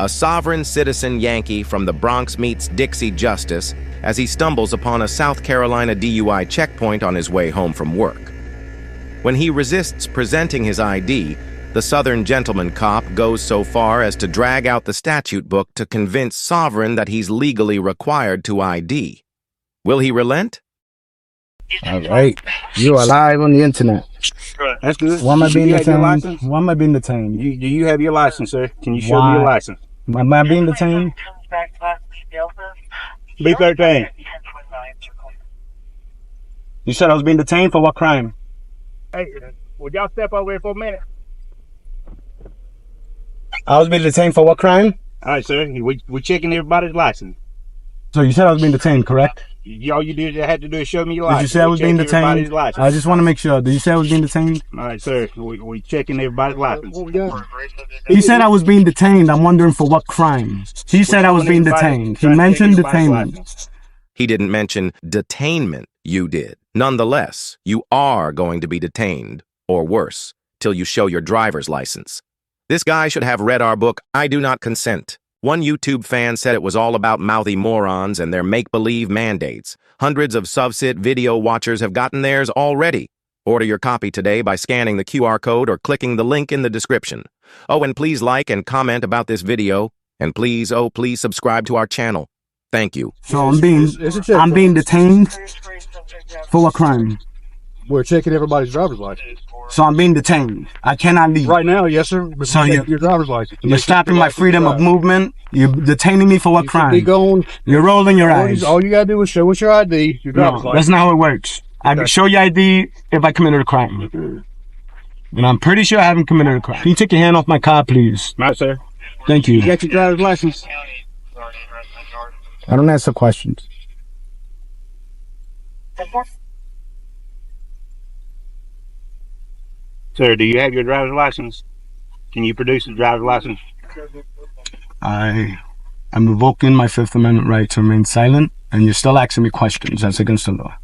a sovereign citizen Yankee from the Bronx Meets Dixie Justice as he stumbles upon a South Carolina DUI checkpoint on his way home from work. When he resists presenting his ID, the Southern gentleman cop goes so far as to drag out the statute book to convince Sovereign that he's legally required to ID. Will he relent? All right. You are live on the internet. That's good. Why am I being detained? Do Why am I being detained? you have your license, sir? Can you show Why? me your license? Am I being detained? B13. You said I was being detained for what crime? Hey, would y'all step over here for a minute? I was being detained for what crime? All right, sir. We're checking everybody's license. So you said I was being detained, correct? All you had to do is show me your Did license. you say I was being detained? License. I just want to make sure. Did you say I was being detained? All right, sir. We're checking everybody's license. He said I was being detained. I'm wondering for what crime. He said I was being detained. He mentioned detainment. He didn't mention detainment, you did. Nonetheless, you are going to be detained, or worse, till you show your driver's license. This guy should have read our book, I Do Not Consent. One YouTube fan said it was all about mouthy morons and their make-believe mandates. Hundreds of SovCit video watchers have gotten theirs already. Order your copy today by scanning the QR code or clicking the link in the description. Oh, and please like and comment about this video. And please, oh, please subscribe to our channel. Thank you. So I'm being detained for what crime? We're checking everybody's driver's license. So I'm being detained. I cannot leave. Right now, yes, sir. But So your driver's license. You're stopping my freedom of movement. You're detaining me for what Be crime? going. You're rolling your eyes. All you gotta do is show us your ID, your driver's No, license. that's not how it works. I can show you ID if I committed a crime. And I'm pretty sure I haven't committed a crime. Can you take your hand off my car, please? All right, sir. Thank you. You got your driver's license? I don't answer questions. Sir, do you have your driver's license? Can you produce the driver's license? I am revoking my Fifth Amendment right to remain silent, and you're still asking me questions. That's against the law.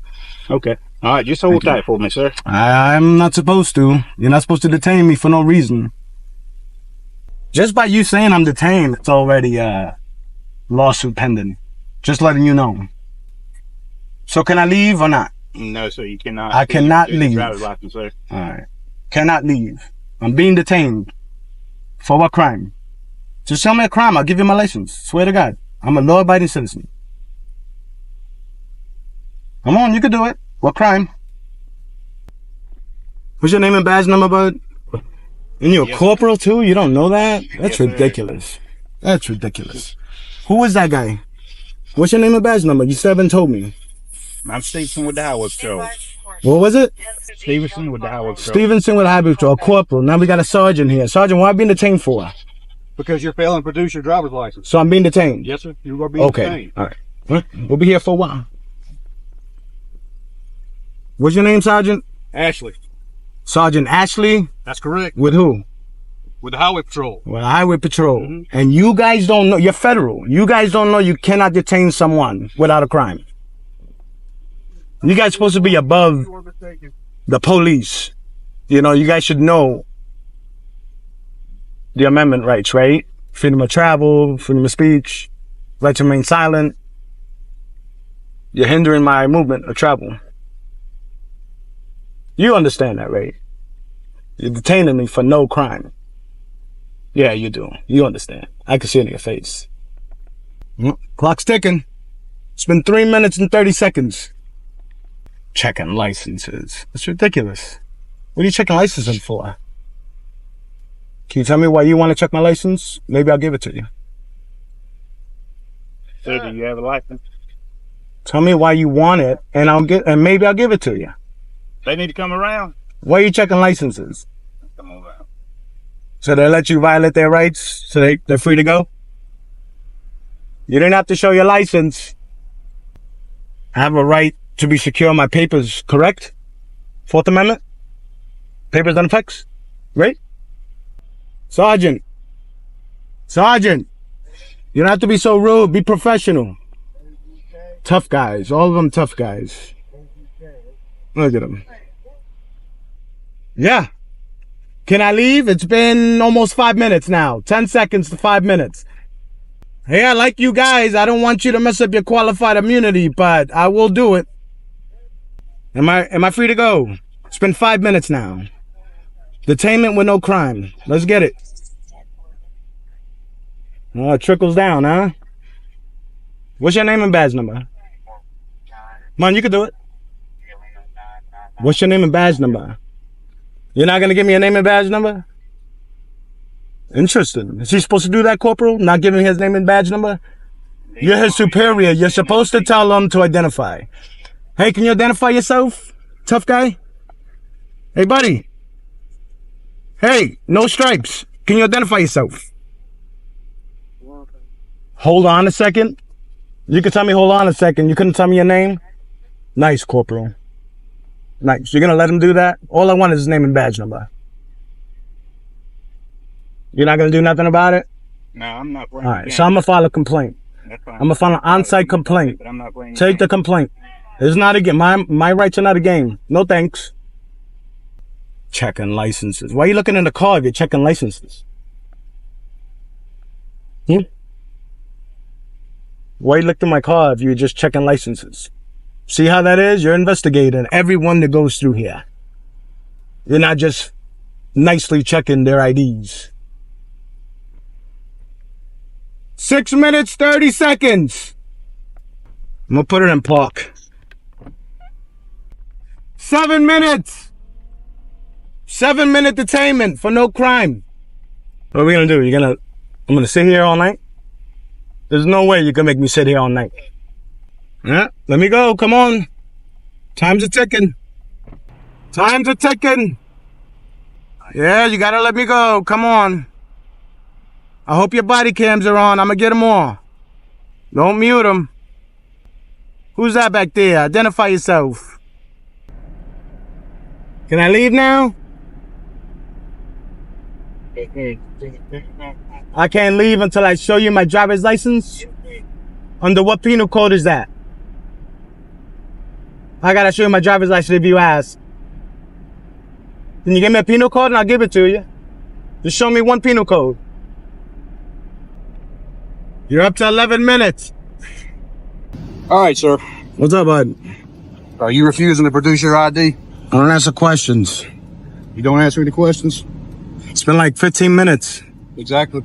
Okay. All right, just hold tight for me, sir. I'm not supposed to. You're not supposed to detain me for no reason. Just by you saying I'm detained, it's already a lawsuit pending. Just letting you know. So can I leave or not? No, sir, you cannot. I cannot leave. Driver's license, sir. All right. Cannot leave. I'm being detained. For what crime? Just tell me a crime. I'll give you my license. Swear to God. I'm a law-abiding citizen. Come on, you can do it. What crime? What's your name and badge number, bud? And you're a corporal too? You don't know that? That's ridiculous. That's ridiculous. Who is that guy? What's your name and badge number? You still haven't told me. I'm Stevenson with the Highway Patrol. What was it? Stevenson with the Highway Patrol. Stevenson with Highway Patrol, corporal. Now we got a sergeant here. Sergeant, what are you being detained for? Because you're failing to produce your driver's license. So I'm being detained? Yes, sir. You are being detained. All right. We'll be here for a while. What's your name, Sergeant? Ashley. Sergeant Ashley? That's correct. With who? With the Highway Patrol. With Highway Patrol. And you guys don't know, you're federal. You guys don't know you cannot detain someone without a crime. You guys supposed to be above the police. You know, you guys should know the amendment rights, right? Freedom of travel, freedom of speech, right to remain silent. You're hindering my movement of travel. You understand that, right? You're detaining me for no crime. Yeah, you do. You understand. I can see it in your face. Clock's ticking. It's been 3 minutes and 30 seconds. Checking licenses. That's ridiculous. What are you checking licenses for? Can you tell me why you want to check my license? Maybe I'll give it to you. Sir, do you have a license? Tell me why you want it, and maybe I'll give it to you. They need to come around. Why are you checking licenses? Come around. So they let you violate their rights, so they're free to go? You didn't have to show your license. I have a right to be secure on my papers, correct? Fourth Amendment? Papers and effects? Right? Sergeant. Sergeant. You don't have to be so rude. Be professional. Tough guys. All of them tough guys. Look at them. Yeah. Can I leave? It's been almost 5 minutes now. 10 seconds to 5 minutes. Hey, I like you guys. I don't want you to mess up your qualified immunity, but I will do it. Am I free to go? It's been 5 minutes now. Detainment with no crime. Let's get it. Oh, it trickles down, huh? What's your name and badge number? Come on, you can do it. What's your name and badge number? You're not gonna give me a name and badge number? Interesting. Is he supposed to do that, Corporal? Not giving his name and badge number? You're his superior. You're supposed to tell him to identify. Hey, can you identify yourself? Tough guy? Hey, buddy. Hey, no stripes. Can you identify yourself? Hold on a second. You can tell me hold on a second. You couldn't tell me your name? Nice, Corporal. Nice. You're gonna let him do that? All I want is his name and badge number. You're not gonna do nothing about it? No, I'm not playing. All right, so I'm gonna file a complaint. That's fine. I'm gonna file an on-site complaint. But I'm not playing. Take the complaint. It's not a game. My rights are not a game. No thanks. Checking licenses. Why are you looking in the car if you're checking licenses? Why you looked in my car if you were just checking licenses? See how that is? You're investigating everyone that goes through here. You're not just nicely checking their IDs. 6 minutes, 30 seconds. I'm gonna put it in park. 7 minutes. 7-minute detainment for no crime. What are we gonna do? I'm gonna sit here all night? There's no way you can make me sit here all night. Yeah, let me go. Come on. Time's a ticking. Time's a ticking. Yeah, you gotta let me go. Come on. I hope your body cams are on. I'm gonna get them all. Don't mute them. Who's that back there? Identify yourself. Can I leave now? I can't leave until I show you my driver's license? Under what penal code is that? I gotta show you my driver's license if you ask. Can you give me a penal code and I'll give it to you? Just show me one penal code. You're up to 11 minutes. All right, sir. What's up, bud? Are you refusing to produce your ID? I don't answer questions. You don't answer any questions? It's been like 15 minutes. Exactly.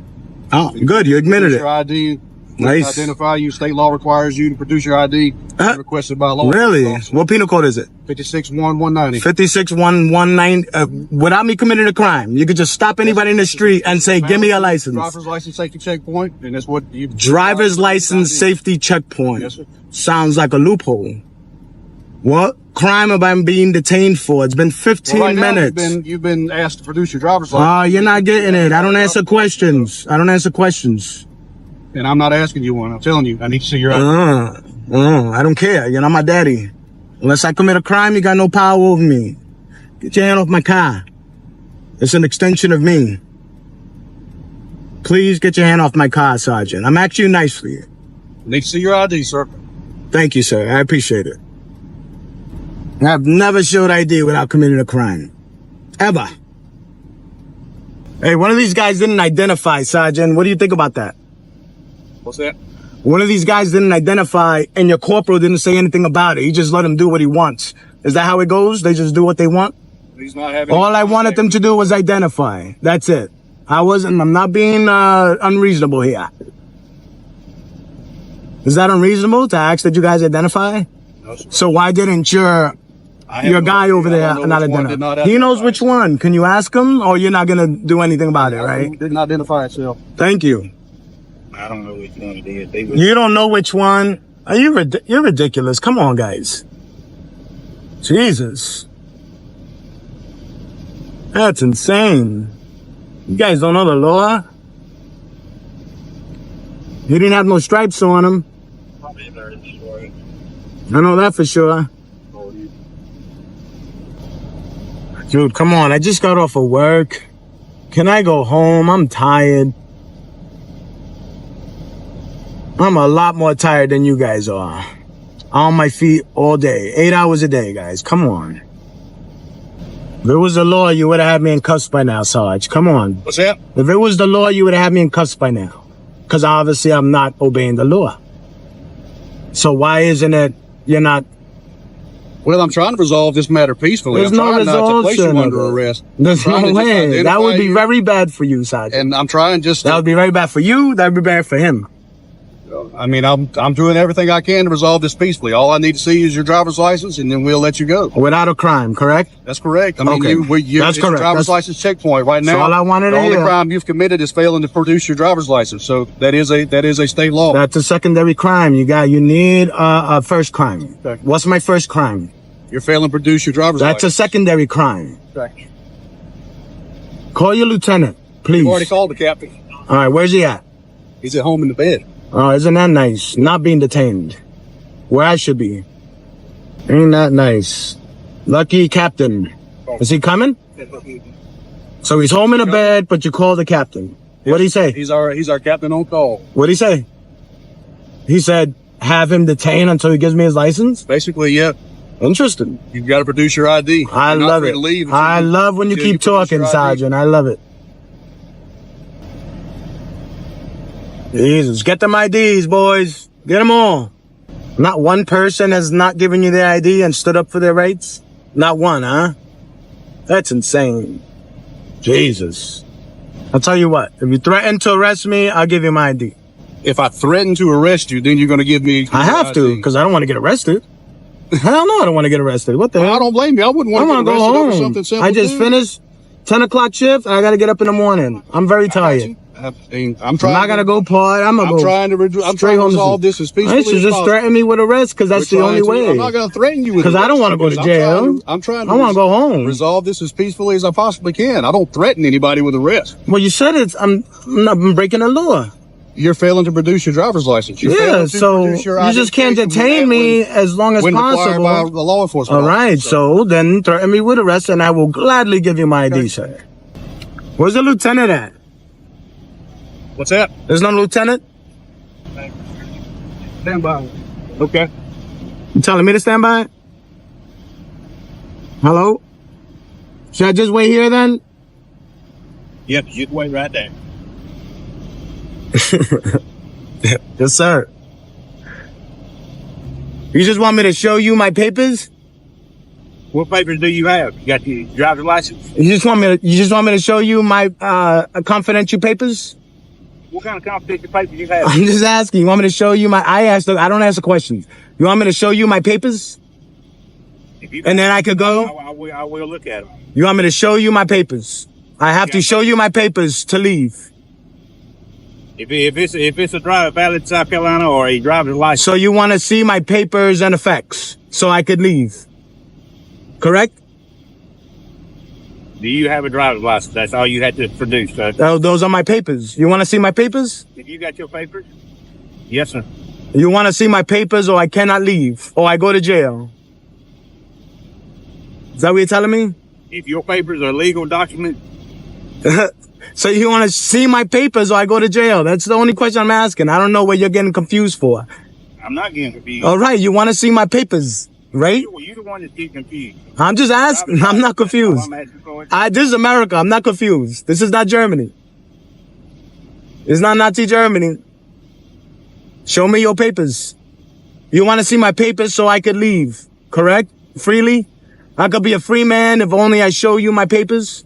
Oh, good. You admitted Produce it. your ID. Nice. Identify you. State law requires you to produce your ID. Requested by law. Really? What penal code is it? 56-1-190. 56-1-190. Without me committing a crime, you could just stop anybody in the street and say, give me a license. Driver's license safety checkpoint, and that's what you... Driver's license safety checkpoint. Yes, sir. Sounds like a loophole. What crime am I being detained for? It's been 15 Well, right now, minutes. you've been asked to produce your driver's license. You're not getting it. I don't answer questions. I don't answer questions. And I'm not asking you one. I'm telling you, I need to see your ID. I don't care. You're not my daddy. Unless I commit a crime, you got no power over me. Get your hand off my car. It's an extension of me. Please get your hand off my car, Sergeant. I'm asking you nicely. Need to see your ID, sir. Thank you, sir. I appreciate it. I've never showed ID without committing a crime. Ever. Hey, one of these guys didn't identify, Sergeant. What do you think about that? What's that? One of these guys didn't identify, and your corporal didn't say anything about it. He just let him do what he wants. Is that how it goes? They just do what they want? He's not having... All I wanted them to do was identify. That's it. I'm not being unreasonable here. Is that unreasonable to ask that you guys identify? No, sir. So why didn't your guy over there not identify? He knows which one. Can you ask him, or you're not gonna do anything about it, right? Didn't identify itself. Thank you. I don't know which one it is. You don't know which one? Are you're ridiculous. Come on, guys. Jesus. That's insane. You guys don't know the law? He didn't have no stripes on him. I know that for sure. Dude, come on. I just got off of work. Can I go home? I'm tired. I'm a lot more tired than you guys are. On my feet all day. 8 hours a day, guys. Come on. If it was the law, you would have had me in cuffs by now, Sarge. Come on. What's that? If it was the law, you would have had me in cuffs by now. Because obviously I'm not obeying the law. So why isn't it you're not? Well, I'm trying to resolve this matter peacefully. There's I'm no trying not to place you resolution under of it. arrest. There's I'm trying no to just way. That would be identify you, very bad for you, Sergeant. And I'm trying just That to, would be very bad for you. That would be bad for him. I mean, I'm doing everything I can to resolve this peacefully. All I need to see is your driver's license, and then we'll let you go. Without a crime, correct? That's correct. I mean, Okay. it's That's a correct. driver's That's- license checkpoint right now. all I wanted the to only hear. crime you've committed is failing to produce your driver's license. So that is a state law. That's a secondary crime. You need a first crime. Okay. What's my first crime? You're failing to produce your driver's That's a license. secondary crime. Okay. Call your lieutenant, please. You've already called the captain. All right, where's he at? He's at home in the bed. Oh, isn't that nice? Not being detained. Where I should be. Ain't that nice? Lucky captain. Is he coming? So he's home in a bed, but you call the captain. What'd he say? He's our captain on call. What'd he say? He said, have him detained until he gives me his license? Basically, yeah. Interesting. You've got to produce your ID. I You're not love free it. to leave until I love when you until keep produce talking, your ID. Sergeant. I love it. Jesus, get them IDs, boys. Get them all. Not one person has not given you their ID and stood up for their rights? Not one, huh? That's insane. Jesus. I'll tell you what. If you threaten to arrest me, I'll give you my ID. If I threaten to arrest you, then you're going to give me. I have to, because I don't want to get arrested. Hell no, I don't want to get arrested. What the Well, I hell? don't blame you. I wouldn't I want to want get to go arrested over home. something simple. I just too. finished 10 o'clock shift. I got to get up in the morning. I'm very tired. I mean, I'm I'm trying. not going to go part. I'm going to go trying to straight home to resolve sleep. this as peacefully I as should just possible. threaten me with arrest, because that's the only way. I'm not going to threaten you with Because I don't want to go to jail. I'm trying to I want to go home. resolve this as peacefully as I possibly can. I don't threaten anybody with arrest. Well, you said I'm breaking the law. You're failing to produce your driver's license. You're Yeah, failing to so produce your you just can't identification detain me as long as when required by possible. the law enforcement. All right, officer. so then threaten me with arrest, and I will gladly give you my ID, sir. Where's the lieutenant at? What's that? There's no lieutenant? Stand by. Okay. You telling me to stand by? Hello? Should I just wait here then? Yep, you can wait right there. Yes, sir. You just want me to show you my papers? What papers do you have? You got the driver's license? You just want me to show you my confidential papers? What kind of confidential papers you have? I'm just asking. You want me to show you I don't ask the questions. You want me to show you my papers? If you And then I could go? I will look at them. You want me to show you my papers? I have to show you my papers to leave. If it's a valid South Carolina or a driver's license, So you want to see my papers and effects so I could leave. Correct? do you have a driver's license? That's all you had to produce, sir. Oh, those are my papers. You want to see my papers? If you got your papers? Yes, sir. You want to see my papers or I cannot leave or I go to jail? Is that what you're telling me? If your papers are legal documents, So you want to see my papers or I go to jail? That's the only question I'm asking. I don't know what you're getting confused for. I'm not getting confused. All right, you want to see my papers, right? You're the one that's getting confused. I'm just asking. I'm not confused. I'm asking for it. This is America. I'm not confused. This is not Germany. It's not Nazi Germany. Show me your papers. You want to see my papers so I could leave, correct? Freely? I could be a free man if only I show you my papers.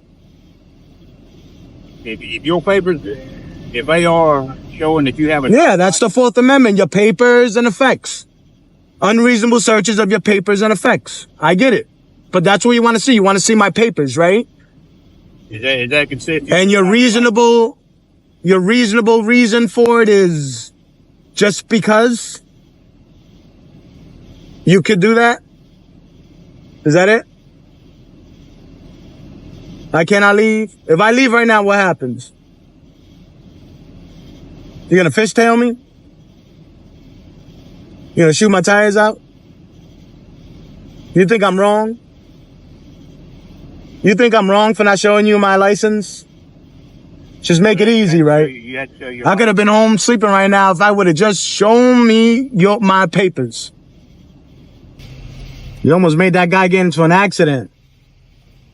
If your papers, if they are showing that you have a Yeah, that's the Fourth Amendment. Your papers and effects. Unreasonable searches of your papers and effects. I get it. But that's what you want to see. You want to see my papers, right? is that consistent? And your reasonable reason for it is just because you could do that? Is that it? I cannot leave? If I leave right now, what happens? You gonna fishtail me? You gonna shoot my tires out? You think I'm wrong? You think I'm wrong for not showing you my license? Just make it easy, right? You had to show your I could have been home sleeping right now if I would have just shown me my papers. You almost made that guy get into an accident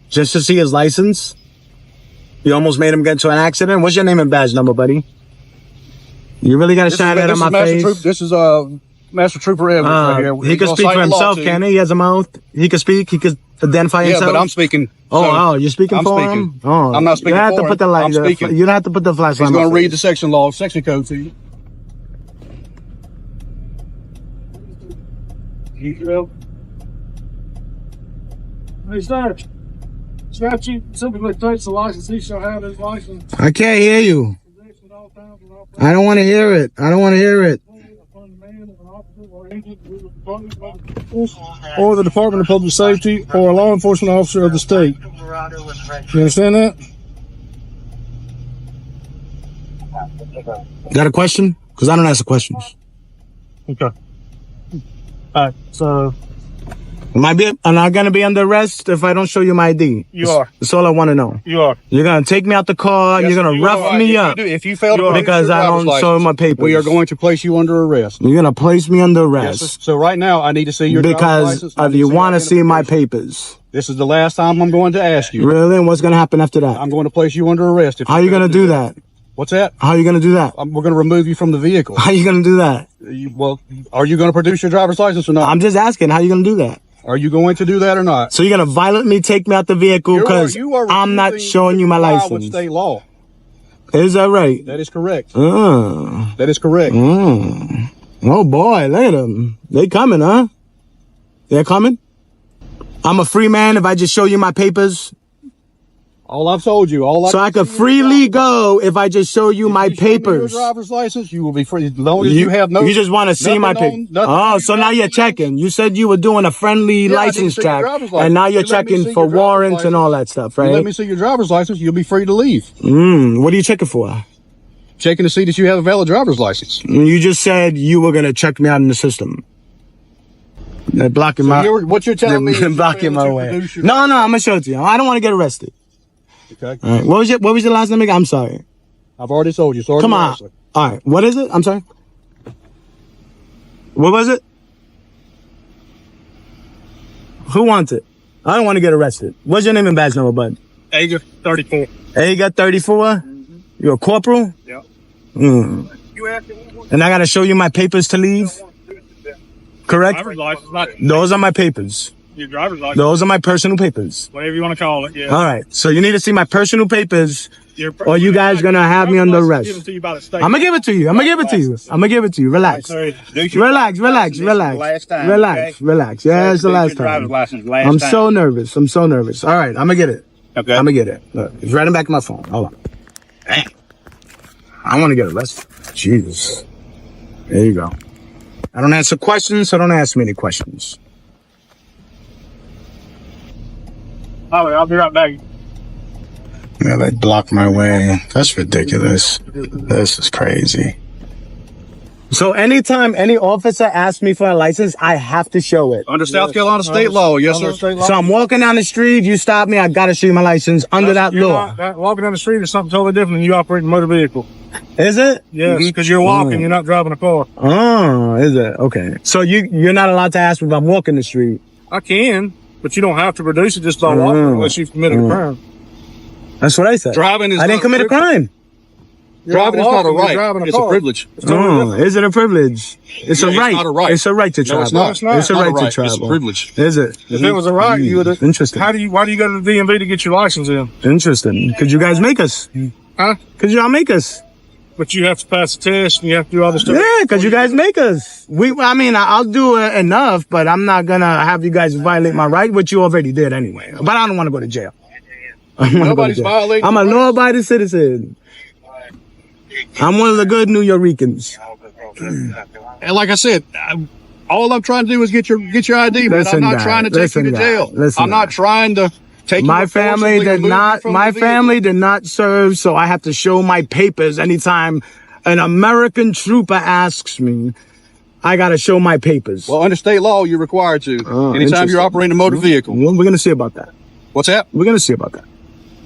just to see his license. You almost made him get into an accident. What's your name and badge number, buddy? You really got to shine that in my face? This is Master Trooper Evans right here. He can speak for himself, can he? He has a mouth. He can speak. He can identify himself. Yeah, but I'm speaking. You're speaking for him? Oh, I'm not speaking for him. I'm speaking. You don't have to put the flashlight. He's going to read the section code to you. Hey, sir. Statute simply takes the license. He shall have his license. I can't hear you. I don't want to hear it. I don't want to hear it. Or the Department of Public Safety or a law enforcement officer of the state. You understand that? Got a question? Because I don't answer questions. Okay. All right. So Am I going to be under arrest if I don't show you my ID? You are. That's all I want to know. You are. You're going to take me out the car. Yes, you're going to rough me up. If you fail to produce because your I don't driver's show license, my papers. we are going to place you under arrest. You're going to place me under arrest. Yes, so right now, I need to see your driver's license. Because you want to see my papers. This is the last time I'm going to ask you. Really? And what's going to happen after that? I'm going to place you under arrest. How are you going to do that? What's that? How are you going to do that? We're going to remove you from the vehicle. How are you going to do that? Well, are you going to produce your driver's license or not? I'm just asking. How are you going to do that? Are you going to do that or not? So you're going to violently take me out the vehicle because I'm not showing you my license. With state law. Is that right? That is correct. That is correct. Oh boy, look at them. They coming, huh? They're coming? I'm a free man if I just show you my papers. All I've told you, so I could freely go if I just show you my papers. Your driver's license, you will be free as long as you have no. You just want to see my papers. Oh, so now you're checking. You said you were doing a friendly license check, and now you're checking for warrants and all that stuff, right? Let me see your driver's license. You'll be free to leave. What are you checking for? Checking to see that you have a valid driver's license. You just said you were gonna check me out in the system. They're blocking my. What you're telling me? They're blocking my way. No, I'm gonna show it to you. I don't want to get arrested. Okay. All right. What was your last name again? I'm sorry. I've already told you. Sorry. Come on. All right. What is it? I'm sorry. What was it? Who wants it? I don't want to get arrested. What's your name and badge number, bud? Aga 34. Aga 34? You're a corporal? Yeah. And I got to show you my papers to leave? Correct? Driver's license, not Those are my papers. your driver's license. Those are my personal papers. Whatever you want to call it, yeah. All right. So you need to see my personal papers, or you guys going to have me under arrest. I'm going to give it to you. I'm going to give it to you. I'm going to give it to you. Relax. Relax. Relax. Relax. Relax. Relax. Yeah, it's the last time. I'm so nervous. I'm so nervous. All right. I'm going to get it. Okay. I'm going to get it. Look, it's right in the back of my phone. Hold on. Damn. I want to get arrested. Jesus. There you go. I don't answer questions, so don't ask me any questions. I'll be right back. Yeah, they blocked my way. That's ridiculous. This is crazy. So anytime any officer asks me for a license, I have to show it. Under South Carolina state law, yes, sir. So I'm walking down the street, you stop me, I gotta show you my license under that law. Walking down the street is something totally different than you operating a motor vehicle. Is it? Yes, because you're walking, you're not driving a car. Oh, is it? Okay. So you're not allowed to ask me if I'm walking the street. I can, but you don't have to produce it just by walking unless you've committed a crime. That's what I said. Driving is I didn't commit a crime. Driving is not a right. It's a privilege. Is it a privilege? It's a right. It's not a right. It's a right to travel. No, it's not. It's a right to travel. It's a privilege. Is it? If it was a right, you would have. Interesting. Why do you go to the DMV to get your license in? Interesting. Could you guys make us? Huh? Could y'all make us? But you have to pass the test and you have to do all this stuff. Yeah, because you guys make us. I'll do enough, but I'm not going to have you guys violate my right, which you already did anyway. But I don't want to go to jail. Nobody's violating. I'm a law-abiding citizen. I'm one of the good New Yorkers. And like I said, all I'm trying to do is get your ID, but I'm not trying to take you to jail. I'm not trying to take you. My family did not serve, so I have to show my papers anytime an American trooper asks me. I got to show my papers. Well, under state law, you're required to. Anytime you're operating a motor vehicle. Well, we're going to see about that. What's that? We're going to see about that.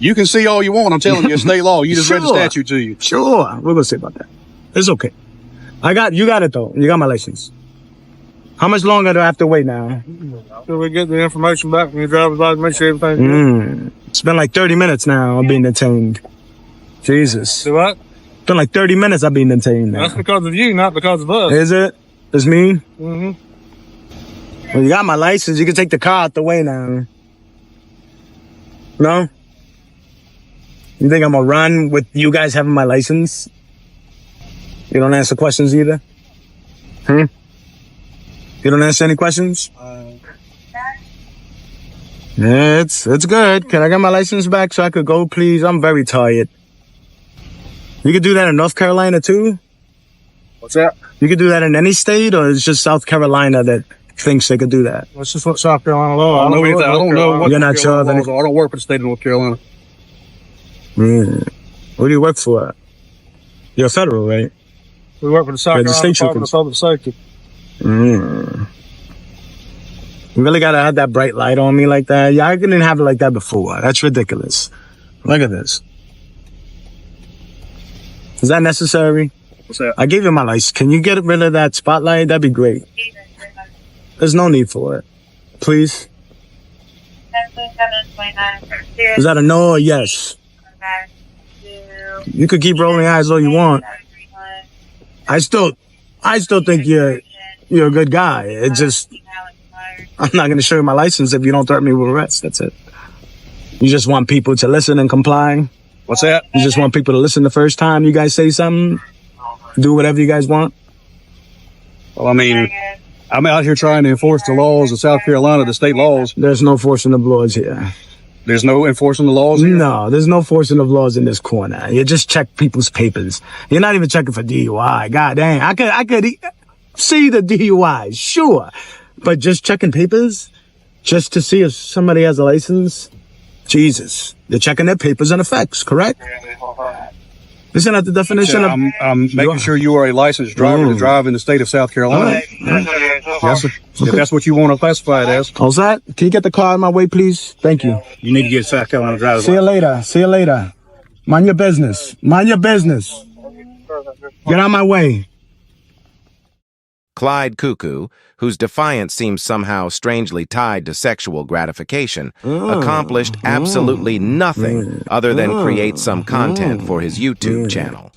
You can see all you want. I'm telling you, it's state law. You just read the statute to you. Sure. We're going to see about that. It's okay. You got it though. You got my license. How much longer do I have to wait now? Till we get the information back from your driver's license, make sure everything's good. It's been like 30 minutes now. I'm being detained. Jesus. Do what? been like 30 minutes I've been detained now. That's because of you, not because of us. Is it? It's me? Mm-hmm. Well, you got my license. You can take the car out the way now. No? You think I'm gonna run with you guys having my license? You don't answer questions either? You don't answer any questions? Yeah, it's good. Can I get my license back so I could go, please? I'm very tired. You could do that in North Carolina too? What's that? You could do that in any state, or it's just South Carolina that thinks they could do that? That's just what South Carolina law. I don't know anything. I don't know what You're not sure of Carolina any? laws are. I don't work for the state of North Carolina. What do you work for? You're federal, right? We work for the South Yeah, the Carolina state Department of Public Safety. You really gotta have that bright light on me like that? Yeah, I didn't have it like that before. That's ridiculous. Look at this. Is that necessary? What's that? I gave you my license. Can you get rid of that spotlight? That'd be great. There's no need for it. Please. Is that a no or yes? You could keep rolling eyes all you want. I still think you're a good guy. It just, I'm not gonna show you my license if you don't threaten me with arrest. That's it. You just want people to listen and comply. What's that? You just want people to listen the first time you guys say something. Do whatever you guys want. Well, I mean, I'm out here trying to enforce the laws of South Carolina, the state laws. There's no forcing of laws here. There's no enforcing the laws here? No, there's no forcing of laws in this corner. You just check people's papers. You're not even checking for DUI. God dang. I could see the DUI, sure. But just checking papers? Just to see if somebody has a license? Jesus. They're checking their papers and effects, correct? Isn't that the definition of... I'm making sure you are a licensed driver to drive in the state of South Carolina. Yes, sir. If that's what you want to classify it as. How's that? Can you get the car out of my way, please? Thank you. You need to get South Carolina driver's See you later. See you later. Mind your business. Mind your business. Get out of my way. Clyde Cuckoo, whose defiance seems somehow strangely tied to sexual gratification, accomplished absolutely nothing other than create some content for his YouTube channel.